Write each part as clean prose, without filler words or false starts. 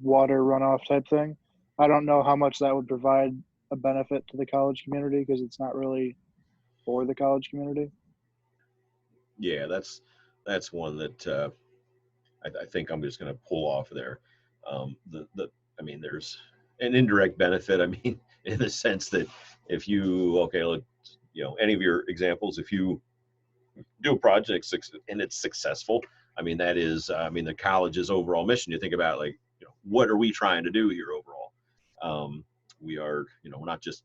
Water runoff type thing. I don't know how much that would provide a benefit to the college community because it's not really for the college community. Yeah, that's one that I think I'm just going to pull off there. I mean, there's an indirect benefit. I mean, in the sense that if you, okay, look, you know, any of your examples, if you do a project and it's successful, I mean, that is, I mean, the college's overall mission. You think about, like, you know, what are we trying to do here overall? We are, you know, we're not just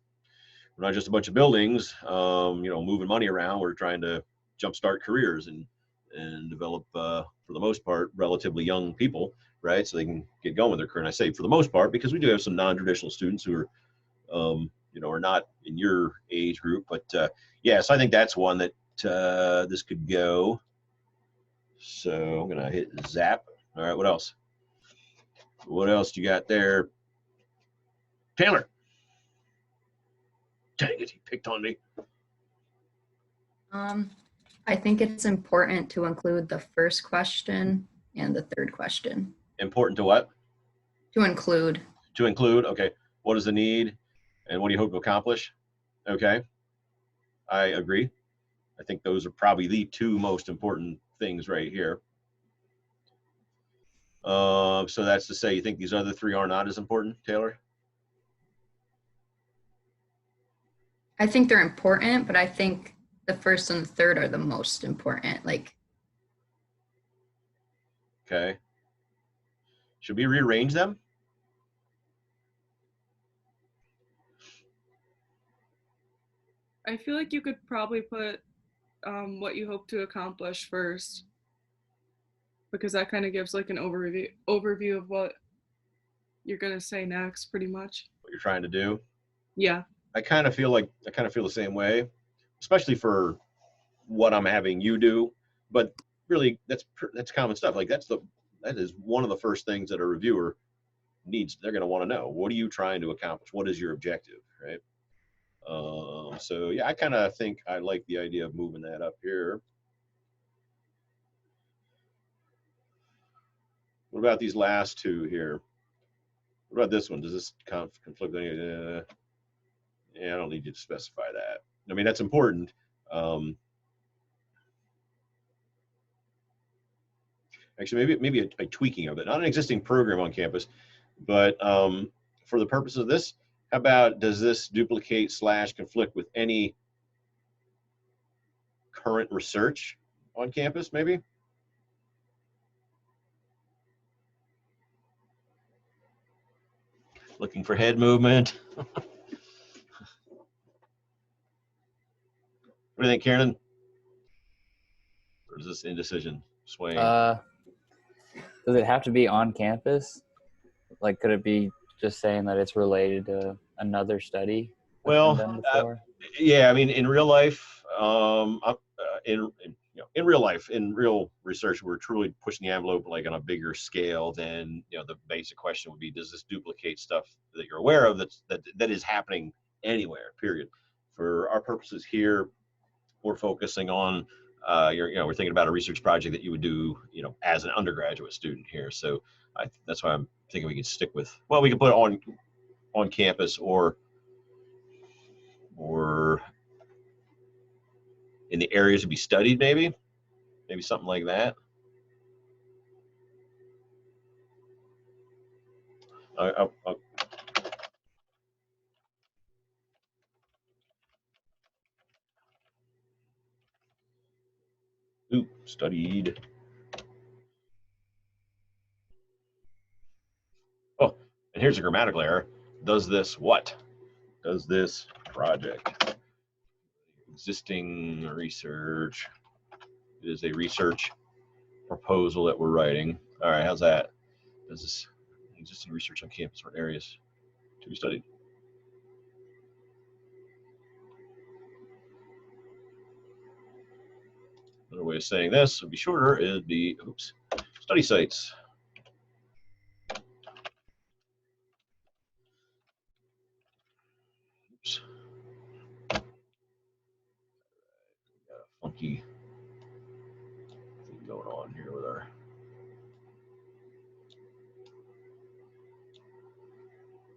a bunch of buildings, you know, moving money around. We're trying to jumpstart careers and develop, for the most part, relatively young people, right? So they can get going with their career. And I say for the most part because we do have some non-traditional students who are, you know, are not in your age group. But yeah, so I think that's one that this could go. So I'm gonna hit zap. All right, what else? What else do you got there, Taylor? Dang it, he picked on me. I think it's important to include the first question and the third question. Important to what? To include. To include, okay. What is the need and what do you hope to accomplish? Okay, I agree. I think those are probably the two most important things right here. So that's to say you think these other three are not as important, Taylor? I think they're important, but I think the first and the third are the most important. Like. Okay. Should we rearrange them? I feel like you could probably put what you hope to accomplish first, because that kind of gives like an overview of what you're gonna say next, pretty much. What you're trying to do? Yeah. I kind of feel the same way, especially for what I'm having you do. But really, that's common stuff. Like that is one of the first things that a reviewer needs. They're going to want to know, what are you trying to accomplish? What is your objective, right? So yeah, I kind of think I like the idea of moving that up here. What about these last two here? What about this one? Does this conflict with any? Yeah, I don't need you to specify that. I mean, that's important. Actually, maybe a tweaking of it. Not an existing program on campus, but for the purpose of this, how about, does this duplicate / conflict with any current research on campus, maybe? Looking for head movement. What do you think, Kieran? Or is this indecision swaying? Does it have to be on campus? Like, could it be just saying that it's related to another study that's been done before? Yeah, I mean, in real life, in real life, in real research, we're truly pushing the envelope like on a bigger scale than, you know, the basic question would be, does this duplicate stuff that you're aware of that is happening anywhere, period. For our purposes here, we're focusing on, we're thinking about a research project that you would do, you know, as an undergraduate student here. So that's why I'm thinking we can stick with, well, we can put it on campus or in the areas to be studied, maybe something like that. Studied. Oh, and here's a grammatical error. Does this what? Does this project? Existing research. It is a research proposal that we're writing. All right, how's that? Does this existing research on campus or areas to be studied? Another way of saying this would be shorter. It'd be, study sites. Oops. Got a funky going on here with our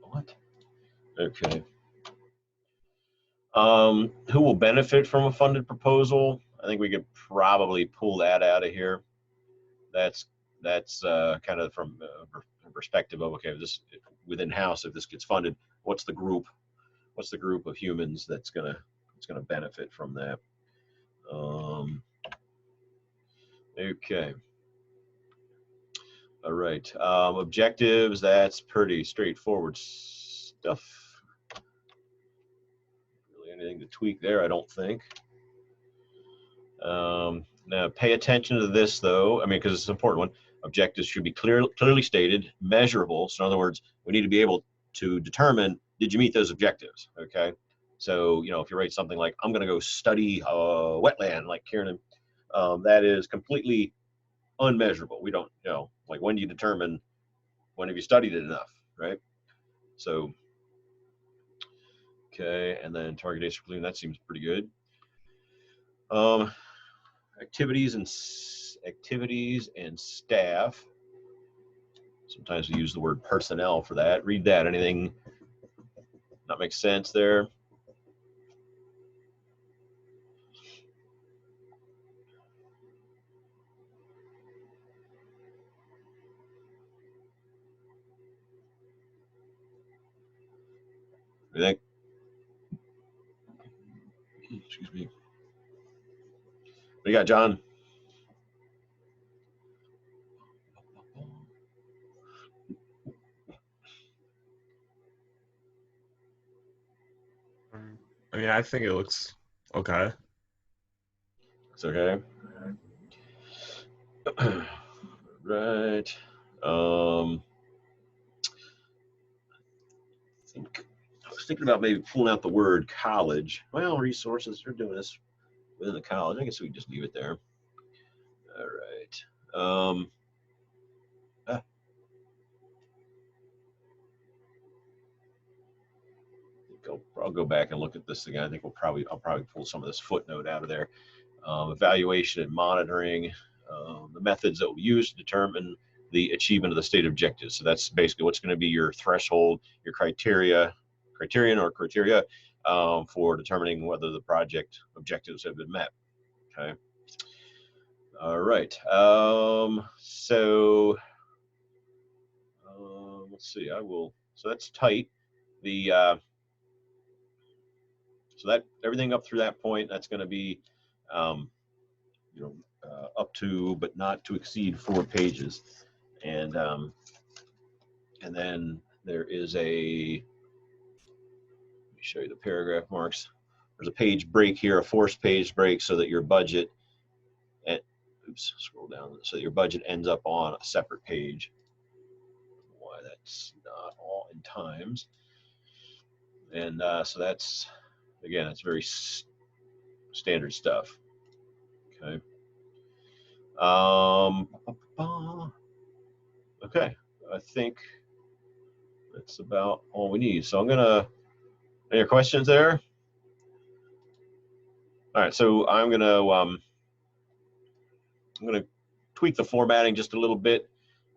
what? Okay. Who will benefit from a funded proposal? I think we could probably pull that out of here. That's kind of from a perspective of, okay, this within house, if this gets funded, what's the group of humans that's gonna benefit from that? Okay. All right. Objectives, that's pretty straightforward stuff. Really anything to tweak there, I don't think. Now, pay attention to this, though. I mean, because it's an important one. Objectives should be clearly stated, measurable. So in other words, we need to be able to determine, did you meet those objectives? Okay. So, you know, if you write something like, I'm going to go study wetland, like Kieran, that is completely unmeasurable. We don't, you know, like, when do you determine, when have you studied it enough, right? So, okay, and then target dates for completion, that seems pretty good. Activities and staff. Sometimes we use the word personnel for that. Read that. Anything not make sense there? You think? Excuse me. What do you got, John? I mean, I think it looks okay. It's okay. Right. I was thinking about maybe pulling out the word college. Well, resources, they're doing this within the college. I guess we can just leave it there. All right. I'll go back and look at this again. I think I'll probably pull some of this footnote out of there. Evaluation and monitoring, the methods that we use to determine the achievement of the state objectives. So that's basically what's going to be your threshold, your criterion for determining whether the project objectives have been met. Okay. All right. Let's see. So that's tight. So that everything up through that point, that's going to be, up to but not to exceed 4 pages, and then there is let me show you the paragraph marks. There's a page break here, a forced page break, so that your budget, scroll down, so that your budget ends up on a separate page. Why that's not all in times, and so that's. Again, it's very standard stuff. Okay. Okay, I think that's about all we need. So any questions there? All right, so I'm gonna tweak the formatting just a little bit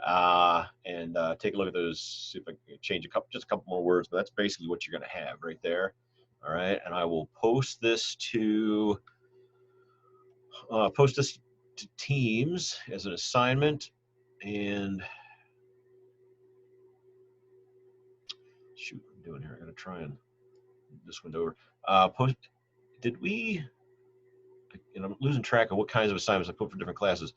and take a look at those, see if I can change just a couple more words, but that's basically what you're gonna have right there. All right, and I will post this to Teams as an assignment, and shoot, what I'm doing here, I'm gonna try and move this window over. And I'm losing track of what kinds of assignments I put for different classes.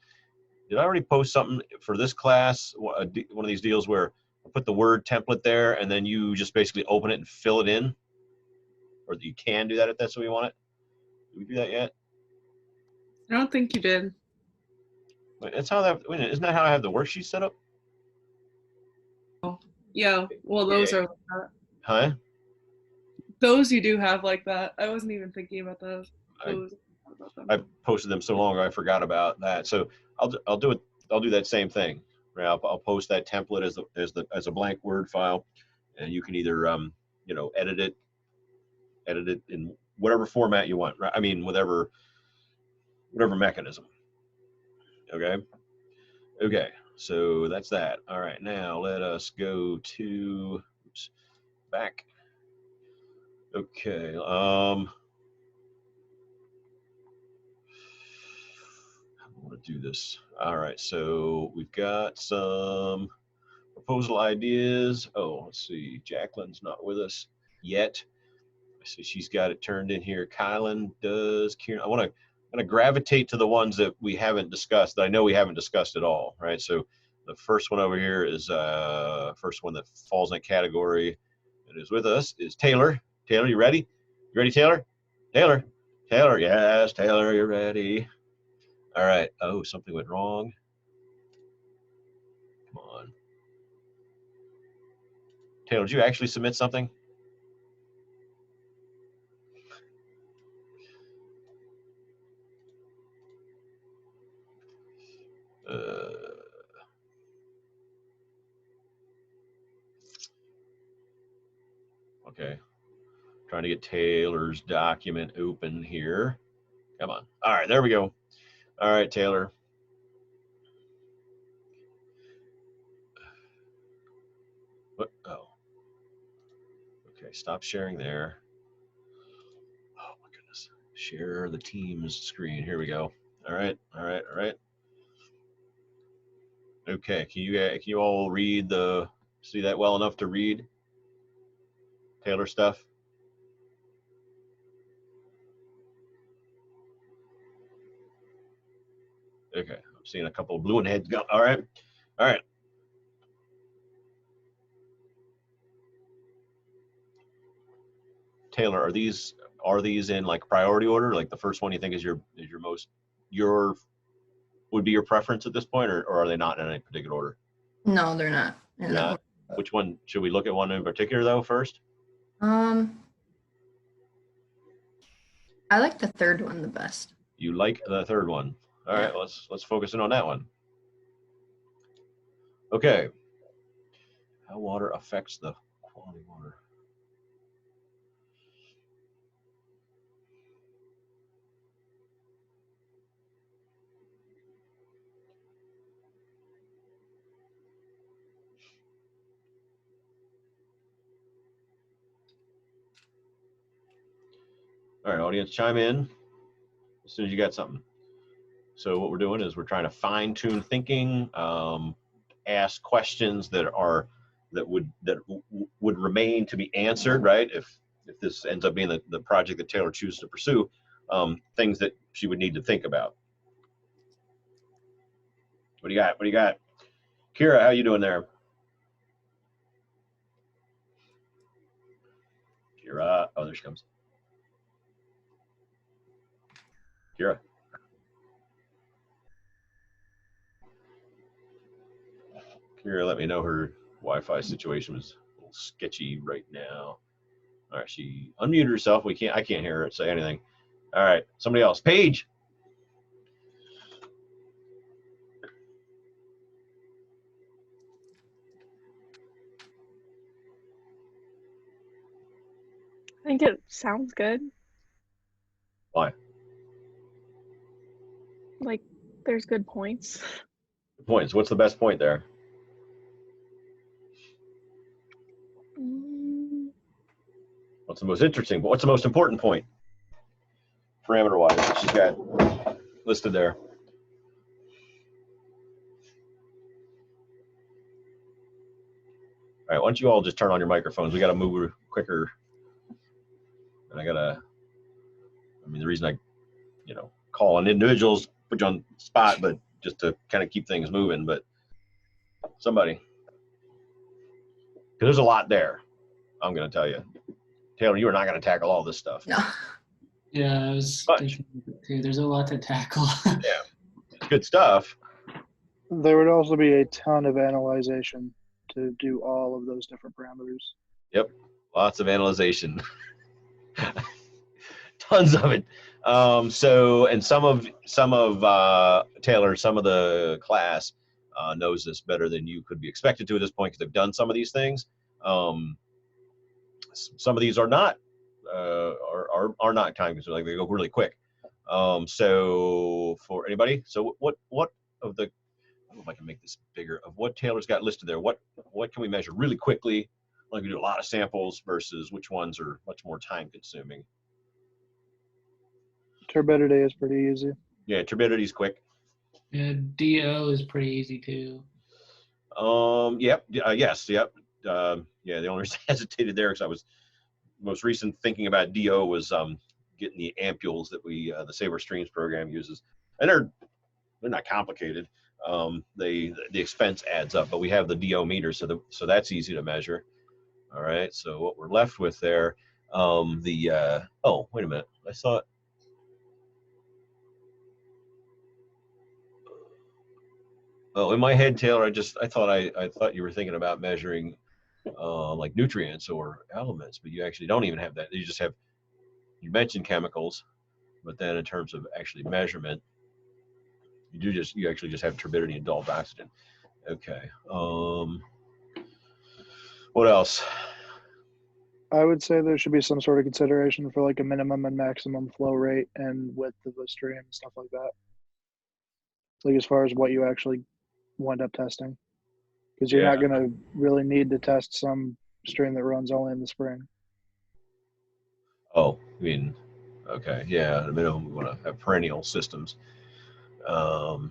Did I already post something for this class, one of these deals where I put the word template there and then you just basically open it and fill it in? Or you can do that if that's what you want it? Did we do that yet? I don't think you did. That's how that. Isn't that how I have the worksheet set up? Oh, yeah. Well, those are like that. Huh? Those you do have like that. I wasn't even thinking about those. I posted them so long ago I forgot about that. So I'll do it. I'll do that same thing. Right? I'll post that template as a blank Word file, and you can either edit it in whatever format you want. Right? I mean, whatever mechanism. Okay. Okay. So that's that. All right. Now let us go to back. Okay. I want to do this. All right. So we've got some proposal ideas. Oh, let's see. Jacqueline's not with us yet. So she's got it turned in here. Kylan does. Kieran, I'm gonna gravitate to the ones that we haven't discussed. That I know we haven't discussed at all, right? So the first one over here is first one that falls in that category that is with us is Taylor. Taylor, you ready? You ready, Taylor? Taylor, Taylor, yes, Taylor, you're ready. All right. Oh, something went wrong. Come on. Taylor, did you actually submit something? Okay. Trying to get Taylor's document open here. Come on. All right, there we go. All right, Taylor. What? Oh. Okay, stop sharing there. Oh my goodness. Share the Teams screen. Here we go. All right, all right, all right. Okay, can you all read see that well enough to read Taylor stuff? Okay, I'm seeing a couple of blue and heads go. All right, all right. Taylor, are these in like priority order? Like the first one you think is your would be your preference at this point, or are they not in any particular order? No, they're not. They're not. Which one should we look at one in particular though first? I like the third one the best. You like the third one. All right, let's focus in on that one. Okay. How water affects the quality of water. All right, audience, chime in as soon as you got something. So what we're doing is we're trying to fine tune thinking, ask questions that would remain to be answered, right? If this ends up being the project that Taylor chooses to pursue, things that she would need to think about. What do you got? What do you got? Kira, how you doing there? Kira, oh, there she comes. Kira. Kira, let me know her Wi-Fi situation was a little sketchy right now. All right, she unmuted herself. I can't hear her say anything. All right, somebody else. Paige. I think it sounds good. Why? Like, there's good points. Points. What's the best point there? What's the most interesting? What's the most important point? Parameter-wise, that she's got listed there. All right, why don't you all just turn on your microphones? We got to move quicker. And I mean, the reason I, call on individuals, put you on the spot, but just to kind of keep things moving. But somebody, because there's a lot there, I'm going to tell you. Taylor, you are not going to tackle all this stuff. No. Yeah, I was thinking too. There's a lot to tackle. Yeah, it's good stuff. There would also be a ton of analyzation to do all of those different parameters. Yep, lots of analyzation. Tons of it. So, and some of Taylor, some of the class knows this better than you could be expected to at this point because they've done some of these things. Some of these are not are not time consuming. Like they go really quick. So for anybody, so what of the, I don't know if I can make this bigger, of what Taylor's got listed there. What can we measure really quickly? Like we do a lot of samples versus which ones are much more time consuming. Turbidity is pretty easy. Yeah, turbidity's quick. Yeah, DO is pretty easy too. Yep. Yes. Yep. Yeah. The only reason I hesitated there because I was most recent thinking about DO was getting the ampules that we the Save Our Streams program uses, and they're not complicated. The expense adds up, but we have the DO meter, so that's easy to measure. All right. So what we're left with there, oh wait a minute, I thought. Oh, in my head, Taylor, I thought you were thinking about measuring like nutrients or elements, but you actually don't even have that. You just have, you mentioned chemicals, but then in terms of actually measurement, you actually just have turbidity and dissolved oxygen. Okay. What else? I would say there should be some sort of consideration for like a minimum and maximum flow rate and width of the stream, stuff like that. Like as far as what you actually wind up testing, because you're not going to really need to test some stream that runs only in the spring. Oh, I mean, okay, yeah, at a minimum, we want to have perennial systems. Okay.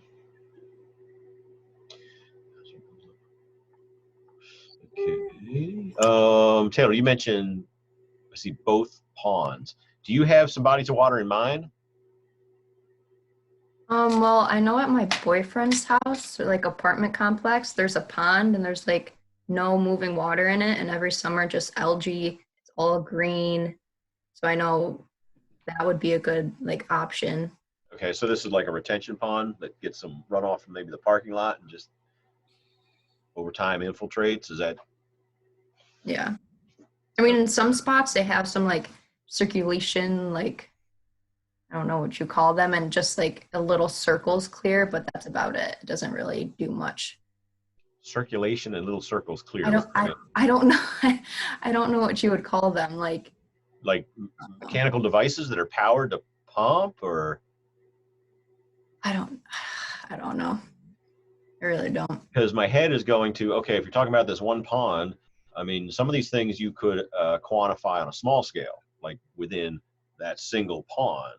Taylor, you mentioned, I see both ponds. Do you have some bodies of water in mind? Well, I know at my boyfriend's house, or like apartment complex, there's a pond and there's like no moving water in it, and every summer just algae, it's all green. So I know that would be a good like option. Okay, so this is like a retention pond that gets some runoff from maybe the parking lot and just over time infiltrates. Is that? Yeah. I mean, in some spots they have some like circulation, like I don't know what you call them, and just like a little circles clear, but that's about it. It doesn't really do much. Circulation and little circles clear. I don't know. I don't know what you would call them. Like mechanical devices that are powered to pump, or I don't know. I really don't. Because my head is going to, okay, if you're talking about this one pond, I mean, some of these things you could quantify on a small scale, like within that single pond.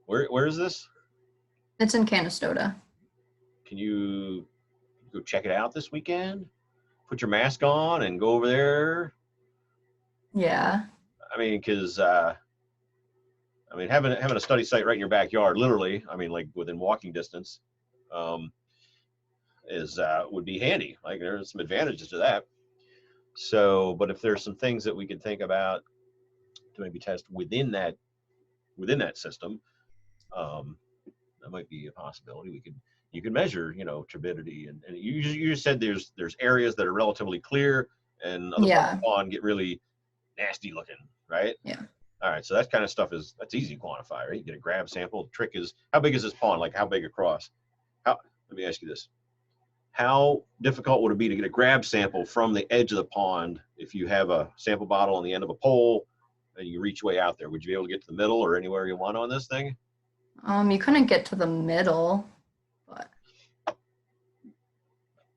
Where is this? It's in Canastota. Can you go check it out this weekend? Put your mask on and go over there? Yeah. I mean, because having a study site right in your backyard, literally, I mean, like within walking distance, would be handy. Like there's some advantages to that. So, but if there's some things that we could think about to maybe test within that system, that might be a possibility. You could measure, turbidity, and you just said there's areas that are relatively clear and other parts of the pond get really nasty looking, right? Yeah. All right, so that kind of stuff that's easy to quantify, right? You get a grab sample. The trick is, how big is this pond? Like how big across? Let me ask you this. How difficult would it be to get a grab sample from the edge of the pond if you have a sample bottle on the end of a pole and you reach way out there? Would you be able to get to the middle or anywhere you want on this thing? You couldn't get to the middle, but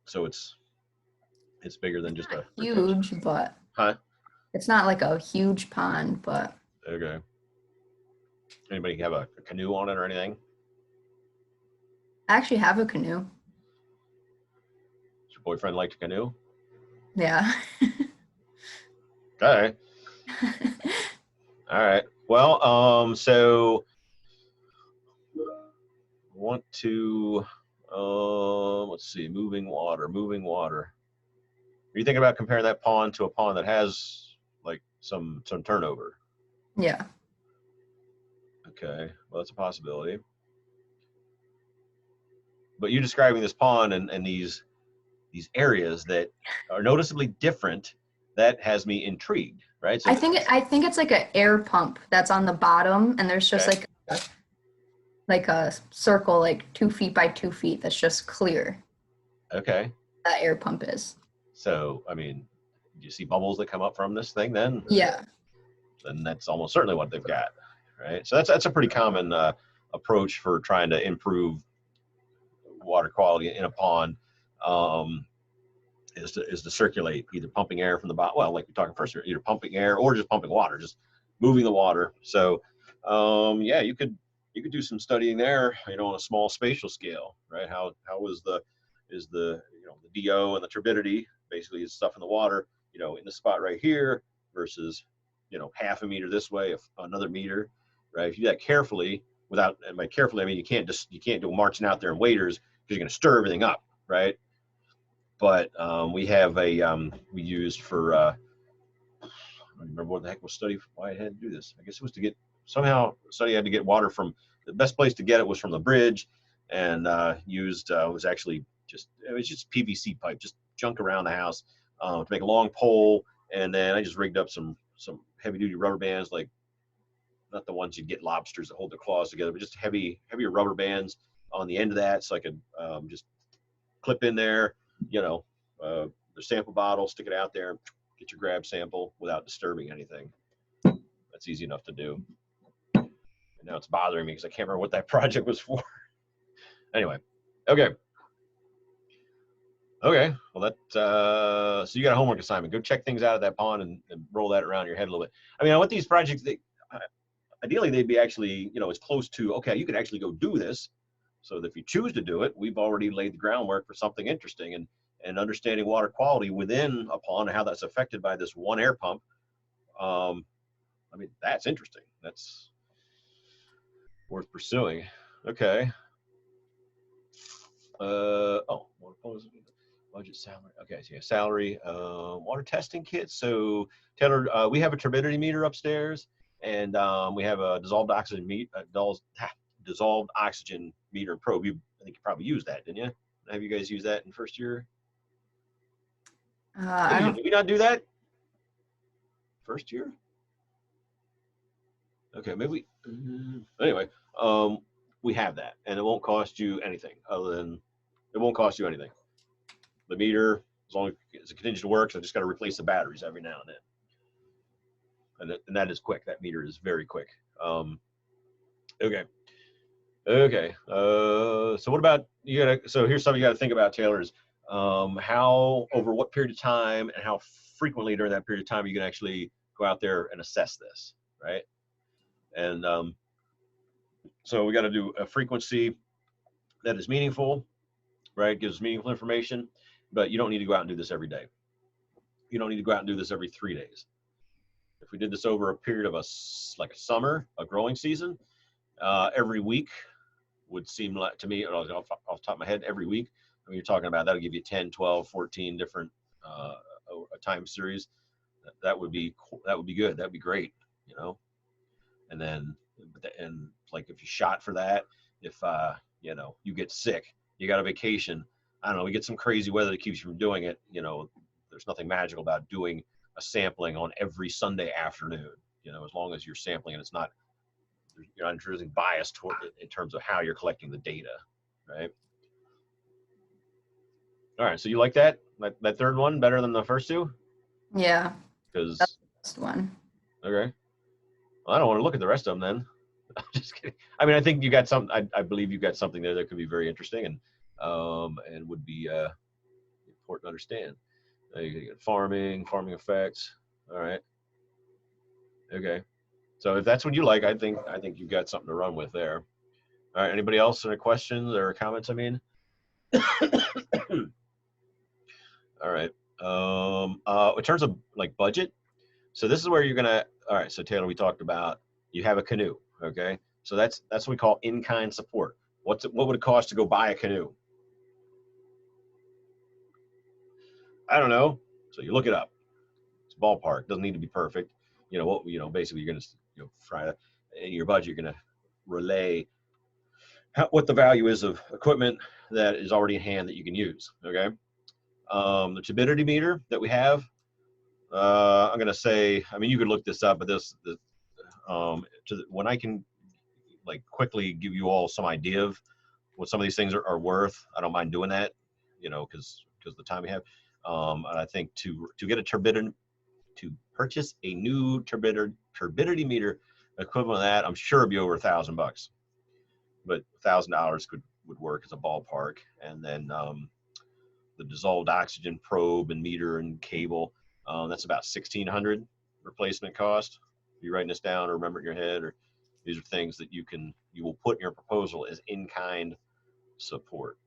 so it's bigger than just a huge, but it's not like a huge pond, but okay. Anybody have a canoe on it or anything? I actually have a canoe. Does your boyfriend like to canoe? Yeah. Okay. All right. Well, so want to let's see, moving water. Are you thinking about comparing that pond to a pond that has like some turnover? Yeah. Okay, well, that's a possibility. But you describing this pond and these areas that are noticeably different, that has me intrigued, right? So I think it's like an air pump that's on the bottom, and there's just like a circle, like 2 feet by 2 feet, that's just clear. Okay. That air pump is. So, I mean, do you see bubbles that come up from this thing then? Yeah. Then that's almost certainly what they've got, right? So that's a pretty common approach for trying to improve water quality in a pond is to circulate, either pumping air from the bottom, well, like we talked first, either pumping air or just pumping water, just moving the water. So yeah, you could do some studying there, on a small spatial scale, right? How is the the DO and the turbidity, basically is stuff in the water, in the spot right here versus half a meter this way, another meter, right? If you do that carefully, and by carefully I mean you can't do marching out there in waders, because you're going to stir everything up, right? But we have we used for I don't remember what the heck was study, why I had to do this. I guess it was to get, somehow study had to get water from, the best place to get it was from the bridge, and used was actually it was just PVC pipe, just junk around the house, to make a long pole. And then I just rigged up some heavy duty rubber bands, like not the ones you get lobsters that hold their claws together, but just heavier rubber bands on the end of that, so I could just clip in there, the sample bottle, stick it out there, get your grab sample without disturbing anything. That's easy enough to do. And now it's bothering me because I can't remember what that project was for. Anyway, okay. Well, that so you got a homework assignment. Go check things out of that pond and roll that around your head a little bit. I mean, I want these projects, ideally they'd be actually, as close to, okay, you could actually go do this, so that if you choose to do it, we've already laid the groundwork for something interesting, and understanding water quality within a pond and how that's affected by this one air pump. I mean, that's interesting. That's worth pursuing. Okay. Oh, budget, salary. Okay, so yeah, salary, water testing kits. So Taylor, we have a turbidity meter upstairs, and we have a dissolved oxygen dissolved oxygen meter and probe. I think you probably used that, didn't you? Have you guys used that in first year? Did we not do that first year? Okay, maybe. Anyway, we have that, and it won't cost you anything other than, it won't cost you anything. The meter, as long as it continues to work, so I just got to replace the batteries every now and then. And that is quick. That meter is very quick. Okay. So what about, so here's something you got to think about, Taylor, is how, over what period of time and how frequently during that period of time you can actually go out there and assess this, right? And so we got to do a frequency that is meaningful, right? Gives meaningful information, but you don't need to go out and do this every day. You don't need to go out and do this every 3 days. If we did this over a period of like a summer, a growing season, every week would seem like, to me, off the top of my head, every week, I mean, you're talking about, that'll give you 10, 12, 14 different time series. That would be good. That'd be great, and then, and like if you shot for that, if you get sick, you got a vacation, I don't know, we get some crazy weather that keeps you from doing it, there's nothing magical about doing a sampling on every Sunday afternoon, as long as you're sampling and you're not introducing bias toward it in terms of how you're collecting the data, right? All right, so you like that third one better than the first two? Yeah. Because that's the best one. Okay. Well, I don't want to look at the rest of them then. I'm just kidding. I mean, I think you got some. I believe you got something there that could be very interesting and would be important to understand. You got farming effects. All right. Okay. So if that's what you like, I think you've got something to run with there. All right. Anybody else? Any questions or comments? I mean. All right. In terms of like budget, so this is where you're gonna. All right. So Taylor, we talked about you have a canoe. Okay. So that's what we call in-kind support. What would it cost to go buy a canoe? I don't know. So you look it up. It's ballpark. Doesn't need to be perfect. Basically you're gonna try to, in your budget, you're gonna relay what the value is of equipment that is already in hand that you can use. Okay. The turbidity meter that we have, I'm gonna say, I mean, you could look this up, but when I can like quickly give you all some idea of what some of these things are worth, I don't mind doing that, because the time we have. And I think to get a to purchase a new turbidity meter equivalent of that, I'm sure it'd be over $1,000. but $1,000 would work as a ballpark. And then the dissolved oxygen probe and meter and cable, that's about $1,600 replacement cost. Are you writing this down or remember it in your head? Or these are things that you will put in your proposal as in-kind support.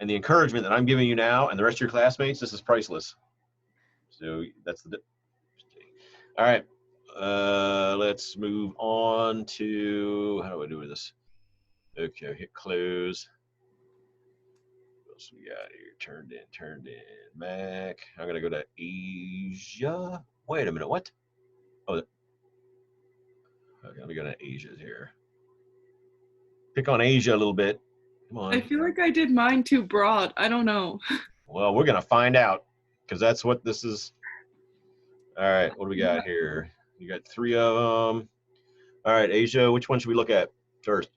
And the encouragement that I'm giving you now and the rest of your classmates, this is priceless. So that's the. All right, let's move on to, how do I do with this? Okay, hit close. What else we got here? Turned in. Mac. I'm gonna go to Asia. Wait a minute, what? Oh, okay, let me go to Asia here. Pick on Asia a little bit. Come on. I feel like I did mine too broad. I don't know. Well, we're gonna find out because that's what this is. All right, what do we got here? You got 3 of them. All right, Asia, which one should we look at first?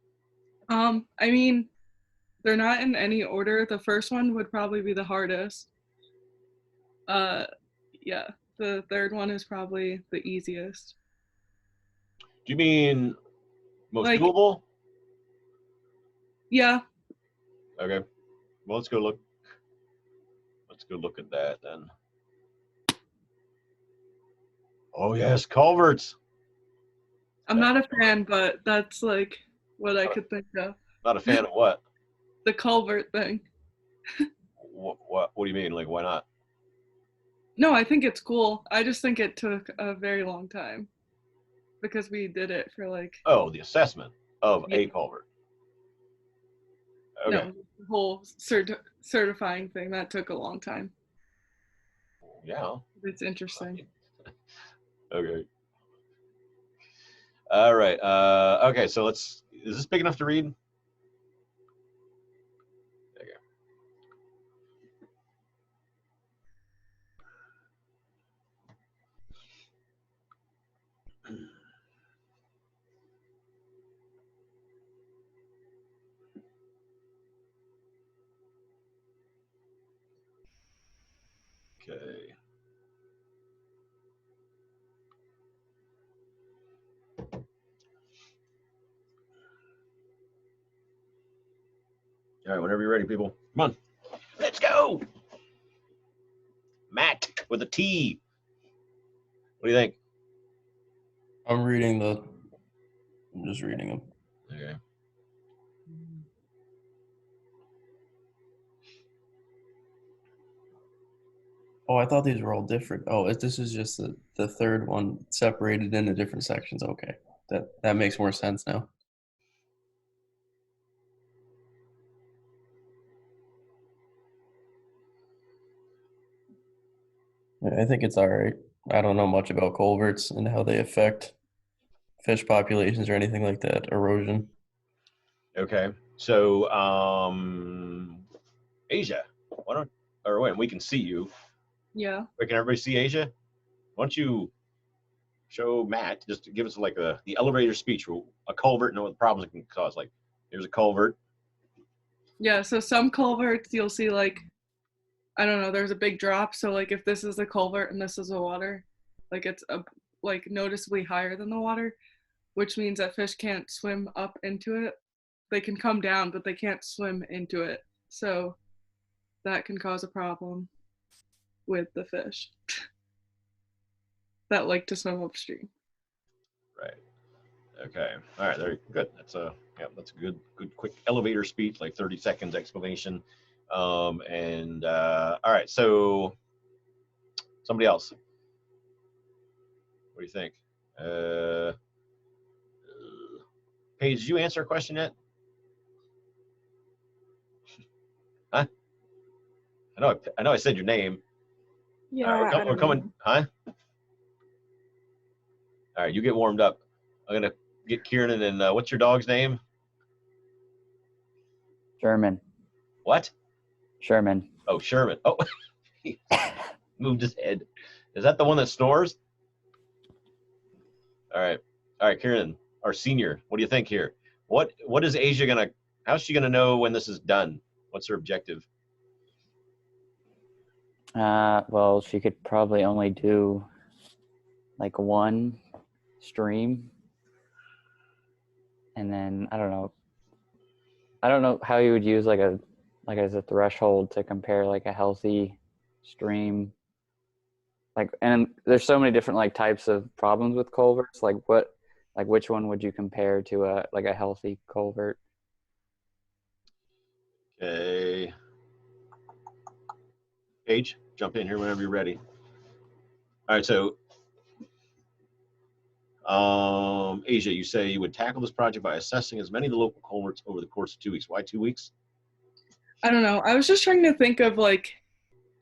I mean, they're not in any order. The first one would probably be the hardest. Yeah, the third one is probably the easiest. Do you mean most Like- doable? Yeah, Okay. Well, let's go look. Let's go look at that then. Oh yes, culverts. I'm not a fan, but that's like what I could think of. Not a fan of what? The culvert thing. What do you mean? Like, why not? No, I think it's cool. I just think it took a very long time because we did it for like Oh, the assessment of a Yeah. culvert. Okay. no, the whole certifying thing that took a long time. Yeah. It's interesting. Okay. All right. Okay. So is this big enough to read? There you go. Okay. All right, whenever you're ready, people. Come on. Let's go. Matt with a T. What do you think? I'm just reading them. Okay. Oh, I thought these were all different. Oh, this is just the third one separated into different sections. Okay, that makes more sense now. Yeah, I think it's all right. I don't know much about culverts and how they affect fish populations or anything like that, erosion. Okay. So, Asia, wait, we can see you. Yeah. Wait, can everybody see Asia? Why don't you show Matt, just to give us like the elevator speech, a culvert and what problems it can cause. Like, here's a culvert. Yeah, so some culverts you'll see like, I don't know, there's a big drop. So like if this is the culvert and this is the water, like it's like noticeably higher than the water, which means that fish can't swim up into it. They can come down, but they can't swim into it. So that can cause a problem with the fish that like to swim upstream. Right. Okay. All right. There. Good. That's a good quick elevator speech, like 30 seconds explanation. All right. So somebody else. What do you think? Paige, did you answer a question yet? Huh? I know I said your name. Yeah, All right, I we're don't coming. know. Huh? All right, you get warmed up. I'm gonna get Kieran and what's your dog's name? Sherman. What? Sherman. Oh, Sherman. Oh, he moved his head. Is that the one that snores? All right, Kieran, our senior. What do you think here? What is Asia gonna? How's she gonna know when this is done? What's her objective? Well, she could probably only do like one stream. And then I don't know how you would use like as a threshold to compare like a healthy stream. Like, and there's so many different like types of problems with culverts. Like which one would you compare to a healthy culvert? Okay. Paige, jump in here whenever you're ready. All right, so Asia, you say you would tackle this project by assessing as many of the local culverts over the course of 2 weeks. Why 2 weeks? I don't know. I was just trying to think of like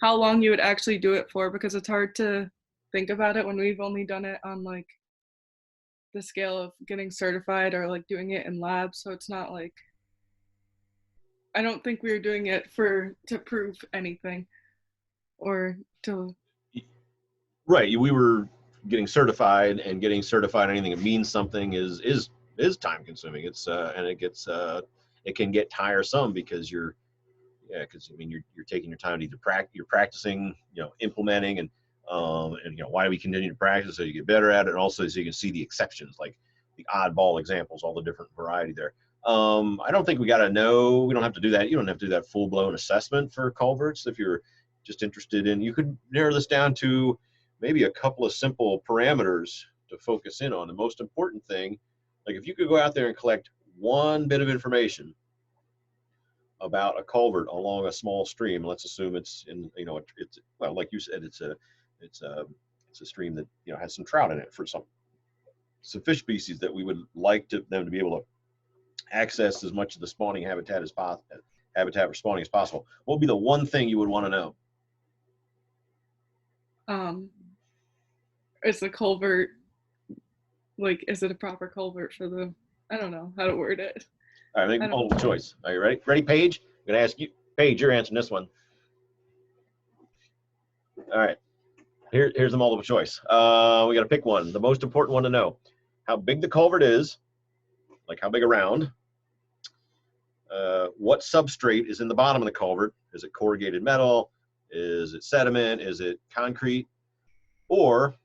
how long you would actually do it for, because it's hard to think about it when we've only done it on like the scale of getting certified or like doing it in labs. So it's not like, I don't think we were doing it to prove anything or to. Right, we were getting certified, and getting certified anything that means something is time consuming. It's and it can get tiresome because you're taking your time to either you're practicing, implementing, and why do we continue to practice so you get better at it, and also so you can see the exceptions, like the oddball examples, all the different variety there. I don't think we got to know. We don't have to do that. You don't have to do that full blown assessment for culverts. If you're just interested in, you could narrow this down to maybe a couple of simple parameters to focus in on. The most important thing, like if you could go out there and collect one bit of information about a culvert along a small stream, let's assume it's in, it's well, like you said, it's a stream that has some trout in it for some fish species that we would like them to be able to access as much of the spawning habitat as possible, habitat for spawning as possible. What would be the one thing you would want to know? Is the culvert, like, is it a proper culvert for the, I don't know how to word it. All right, make a multiple choice. Are you ready? Ready, Paige? I'm going to ask you, Paige, you're answering this one. All right, here's the multiple choice. We got to pick one. The most important one to know: how big the culvert is, like how big around. What substrate is in the bottom of the culvert? Is it corrugated metal? Is it sediment? Is it concrete? Or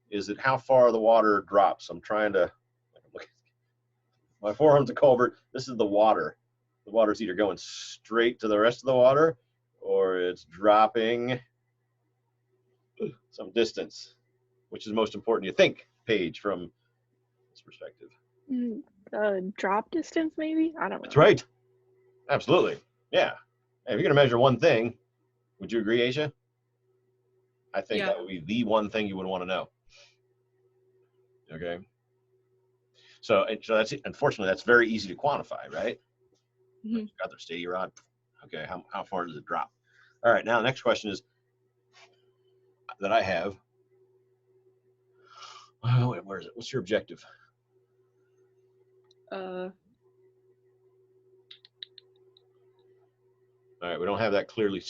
is it how far the water drops? I'm trying to look at my forearm's a culvert. This is the water. The water's either going straight to the rest of the water, or it's dropping some distance. Which is most important, you think, Paige, from this perspective? Drop distance, maybe? I don't know. That's right. Absolutely. Yeah. If you're going to measure one thing, would you agree, Asia? I think that would be the one thing you would want to know. Okay. So that's, unfortunately, that's very easy to quantify, right? Mm-hmm. Got their steady rod. Okay. How far does it drop? All right. Now, the next question is that I have. Oh, wait, where is it? What's your objective? All right. We don't have that clearly.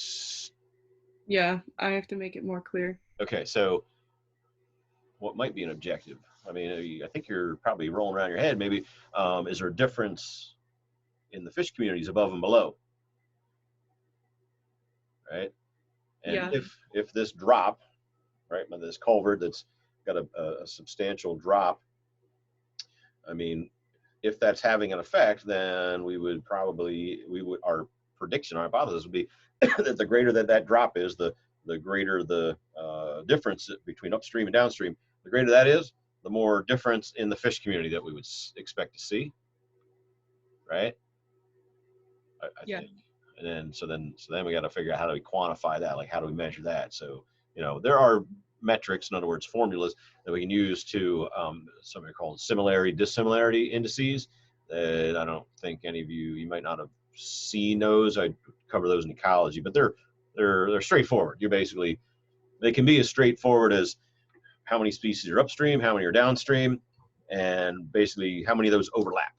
Yeah, I have to make it more clear. Okay. So what might be an objective? I mean, I think you're probably rolling around your head. Maybe, is there a difference in the fish communities above and below? Right. And if this drop, right, this culvert that's got a substantial drop, I mean, if that's having an effect, then our prediction, our hypothesis would be that the greater that drop is, the greater the difference between upstream and downstream. The greater that is, the more difference in the fish community that we would expect to see, right? I think. And then we got to figure out how do we quantify that, like how do we measure that? So there are metrics, in other words, formulas that we can use to something called similarity, dissimilarity indices. That I don't think any of you might not have seen those. I cover those in ecology, but they're straightforward. They can be as straightforward as how many species are upstream, how many are downstream, and basically how many of those overlap.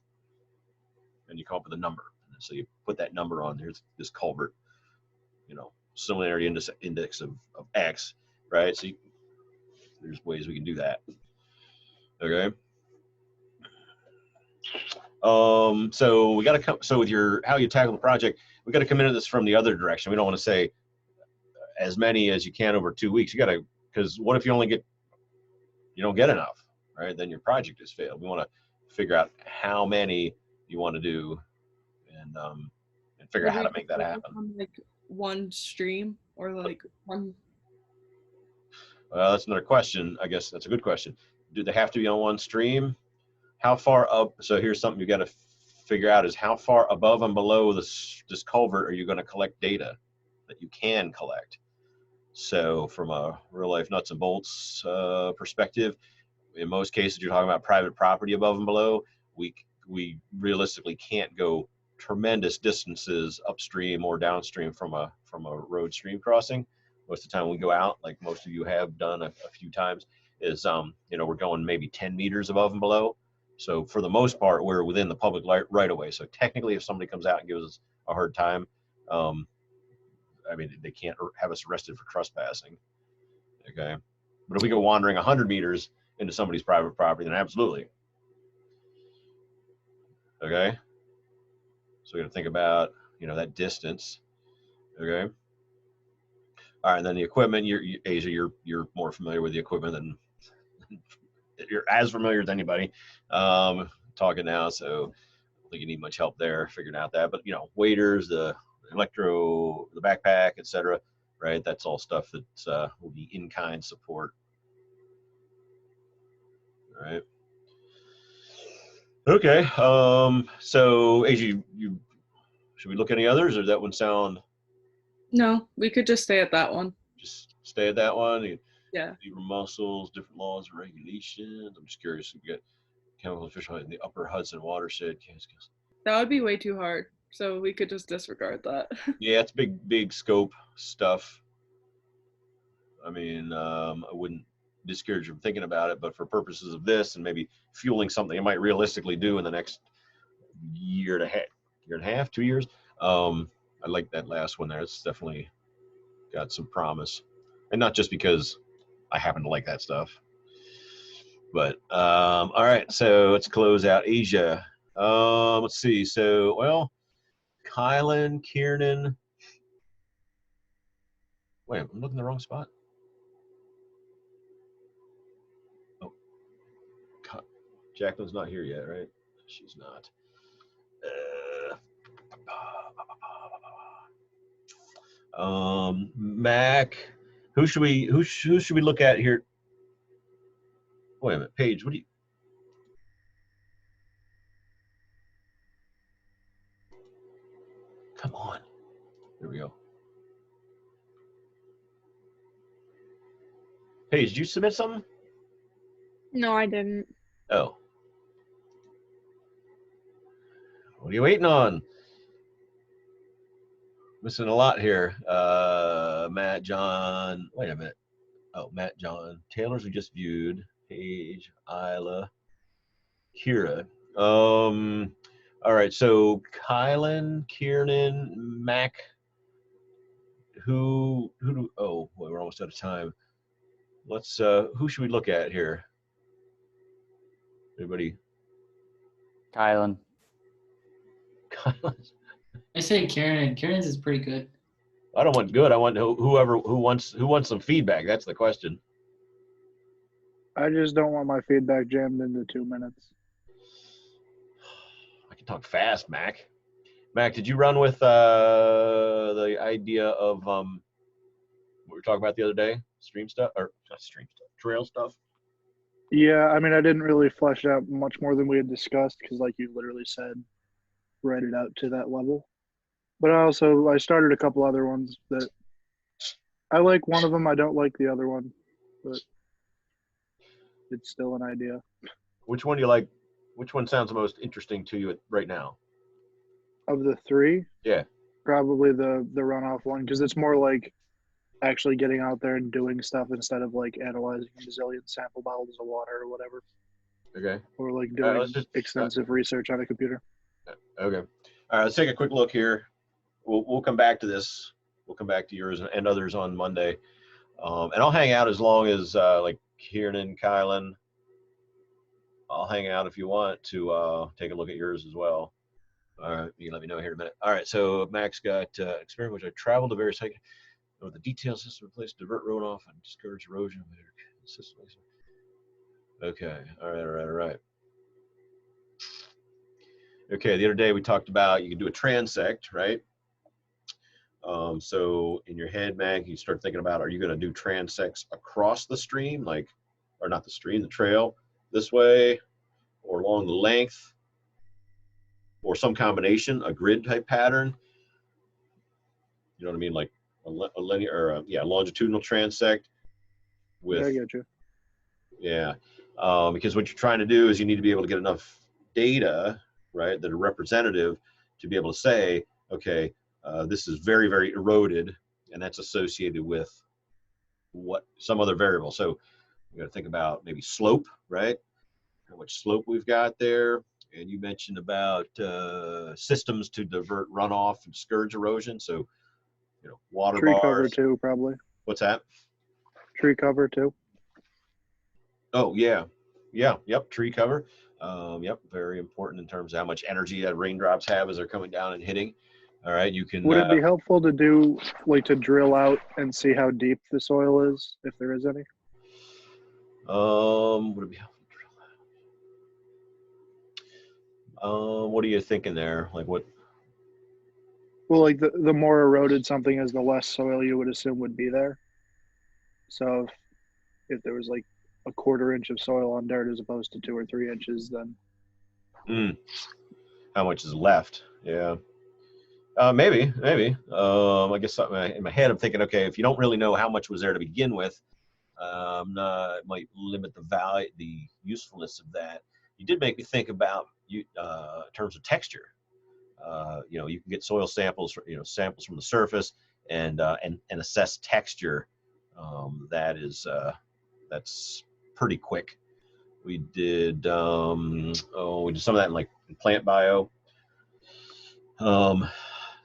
And you come up with a number. And so you put that number on. Here's this culvert, similarity index of X, right? So there's ways we can do that. Okay. So we got to come. So with how you tackle the project, we got to come into this from the other direction. We don't want to say as many as you can over 2 weeks. You got to, because what if you don't get enough, right? Then your project has failed. We want to figure out how many you want to do, and figure out how to make that happen. On, like one stream or like one. Well, that's another question. I guess that's a good question. Do they have to be on one stream? How far up? So here's something you got to figure out: is how far above and below this culvert are you going to collect data that you can collect? So from a real life nuts and bolts perspective, in most cases you're talking about private property above and below. We realistically can't go tremendous distances upstream or downstream from a road stream crossing. Most of the time we go out, like most of you have done a few times, is we're going maybe 10 meters above and below. So for the most part, we're within the public right of way. So technically, if somebody comes out and gives us a hard time, I mean, they can't have us arrested for trespassing. Okay, but if we go wandering 100 meters into somebody's private property, then absolutely. Okay, so we got to think about that distance. Okay. All right, and then the equipment. Asia, you're more familiar with the equipment than you're as familiar as anybody. Talking now, so I don't think you need much help there figuring out that. But waders, the electro, the backpack, etc. Right, that's all stuff that will be in-kind support. All right. Okay. So Asia, you should we look at any others, or does that one sound? No, we could just stay at that one. Just stay at that one. Yeah. Deeper muscles, different laws and regulations. I'm just curious if we get chemical fish in the upper Hudson watershed. That would be way too hard. So we could just disregard that. Yeah, it's big scope stuff. I mean, I wouldn't discourage you from thinking about it, but for purposes of this and maybe fueling something you might realistically do in the next year and a half, 2 years. I like that last one there. It's definitely got some promise, and not just because I happen to like that stuff. But all right, so let's close out Asia. Let's see. So, well, Kylan, Kiernan. Wait, I'm looking in the wrong spot. Oh, Jacqueline's not here yet, right? She's not. Mac. Who should we look at here? Wait a minute, Paige. What do you? Come on. There we go. Paige, did you submit something? No, I didn't. Oh. What are you waiting on? Missing a lot here. Matt, John. Wait a minute. Oh, Matt, John. Taylor's we just viewed. Paige, Isla, Kira. All right. So Kylan, Kiernan, Mac. Who do? Oh, boy, we're almost out of time. Let's. Who should we look at here? Anybody? Kylan. Kylan. I say Karen. Karen's is pretty good. I don't want good. I want who wants some feedback. That's the question. I just don't want my feedback jammed into 2 minutes. I can talk fast, Mac. Mac, did you run with the idea of what we were talking about the other day? Stream stuff, or not stream stuff, trail stuff? Yeah, I mean, I didn't really flesh out much more than we had discussed because, like you literally said, write it out to that level. But I started a couple other ones that I like. One of them, I don't like the other one, but it's still an idea. Which one do you like? Which one sounds the most interesting to you right now? Of the three, Yeah. Probably the runoff one because it's more like actually getting out there and doing stuff instead of like analyzing a bazillion sample bottles of water or whatever. Okay. Or like doing extensive research on a computer. Okay. All right. Let's take a quick look here. We'll come back to this. We'll come back to yours and others on Monday. And I'll hang out as long as like Kiernan, Kylan. I'll hang out if you want to take a look at yours as well. All right, you can let me know here in a minute. All right, so Max got experiment which I traveled to various sites with the detail system replaced, divert runoff and discourage erosion. Okay, all right. Okay, the other day we talked about you can do a transect, right? So in your head, Mag, you start thinking about, are you going to do transects across the stream, like, or not the stream, the trail, this way, or along the length, or some combination, a grid type pattern? You know what I mean? Like a linear, or yeah, longitudinal transect with, Yeah, I get you. yeah. Because what you're trying to do is you need to be able to get enough data, right, that are representative to be able to say, okay, this is very, very eroded, and that's associated with what some other variable. So you got to think about maybe slope, right? How much slope we've got there. And you mentioned about systems to divert runoff and discourage erosion. So, you know, water Tree bars. cover too, probably. What's that? Tree cover too. Oh, yeah. Yeah. Yep. Tree cover. Yep. Very important in terms of how much energy that raindrops have as they're coming down and hitting. All right. You can. Would it be helpful to do, like, to drill out and see how deep the soil is, if there is any? Would it be helpful to drill that? What are you thinking there? Like what? Well, like the more eroded something is, the less soil you would assume would be there. So if there was like a 1/4 inch of soil on dirt as opposed to 2 or 3 inches, then How much is left? Yeah. Maybe. I guess in my head I'm thinking, okay, if you don't really know how much was there to begin with, it might limit the value, the usefulness of that. You did make me think about in terms of texture. You know, you can get soil samples, samples from the surface, and assess texture. That's pretty quick. We did we did some of that in plant bio.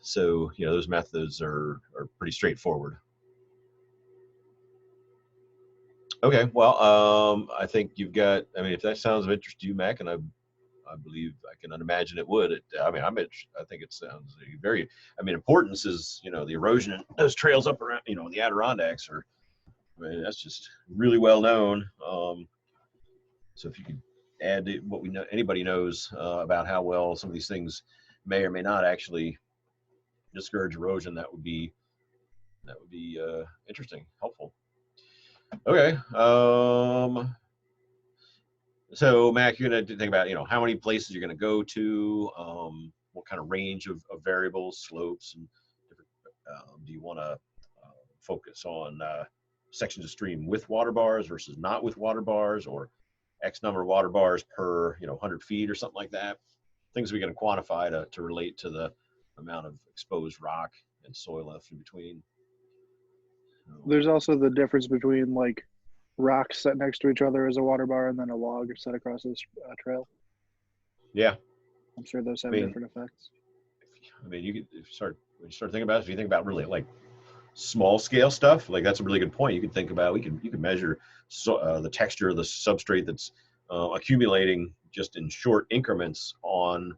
So those methods are pretty straightforward. Okay, well, I think you've got. I mean, if that sounds of interest to you, Mac, and I believe I can imagine it would. I think it sounds very. I mean, importance is the erosion in those trails up around the Adirondacks are. I mean, that's just really well known. So if you could add to what we know, anybody knows about how well some of these things may or may not actually discourage erosion, that would be interesting, helpful. Okay. So Mac, you're gonna think about how many places you're gonna go to, what kind of range of variables, slopes, and different. Do you want to focus on sections of stream with water bars versus not with water bars, or X number of water bars per 100 feet or something like that? Things we can quantify to relate to the amount of exposed rock and soil left in between. there's also the difference between like rocks set next to each other as a water bar and then a log set across this trail. Yeah, I'm sure those have different effects. I mean, you start thinking about it. If you think about really like small scale stuff, like that's a really good point. You could think about you can measure the texture of the substrate that's accumulating just in short increments on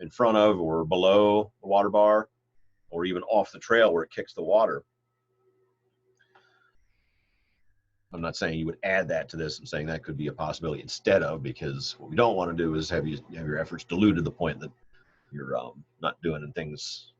in front of or below the water bar, or even off the trail where it kicks the water. I'm not saying you would add that to this. I'm saying that could be a possibility instead of, because what we don't want to do is have your efforts diluted to the point that you're not doing things